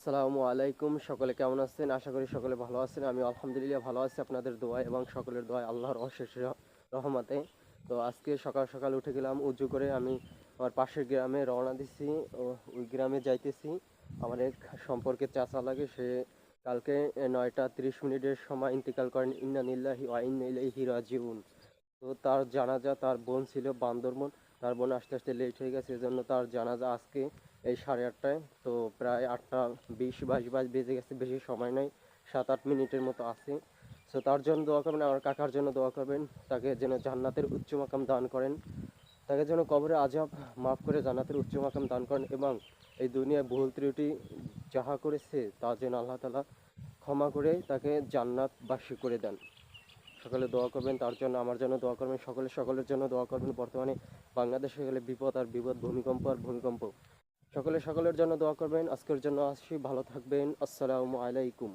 আসসালামু আলাইকুম। সকলে কেমন আছেন? আশা করি সকলে ভালো আছেন। আমি আলহামদুলিল্লাহ ভালো আছি আপনাদের দোয়ায় এবং সকলের দোয়ায় আল্লাহর অশেষ রহমতে। তো আজকে সকাল সকাল উঠে গেলাম উজু করে আমি আমার পাশের গ্রামে রওনা দিছি। ওই গ্রামে যাইতেছি। আমার এক সম্পর্কের চাচা লাগে, সে কালকে 9টা 30 মিনিটের সময় ইন্তেকাল করেন। ইন্না লিল্লাহি ওয়া ইন্না ইলাইহি রাজিউন। তো তার জানাজা, তার বোন ছিল বান্দরবন, তার বোন আসতে আসতে লেট হয়ে গেছে, এজন্য তার জানাজা আজকে এই 8:30টায়। তো প্রায় 8টা 20 22 বেজে গেছে, বেশি সময় নাই, 7-8 মিনিটের মতো আছে। সো তার জন্য দোয়া করবেন, আমার কাকার জন্য দোয়া করবেন, তাকে যেন জান্নাতের উচ্চ মাকাম দান করেন, তাকে যেন কবরে আজাব মাফ করে জান্নাতের উচ্চ মাকাম দান করেন, এবং এই দুনিয়ায় ভুল ত্রুটি যাহা করেছে তা যেন আল্লাহ তাআলা ক্ষমা করে তাকে জান্নাতবাসী করে দেন। সকলে দোয়া করবেন তার জন্য, আমার জন্য দোয়া করবেন, সকলে সকলের জন্য দোয়া করবেন। বর্তমানে বাংলাদেশে গেলে বিপদ আর বিপদ, ভূমিকম্প আর ভূমিকম্প। সকলে সকলের জন্য দোয়া করবেন। আজকের জন্য আসি, ভালো থাকবেন। আসসালামু আলাইকুম।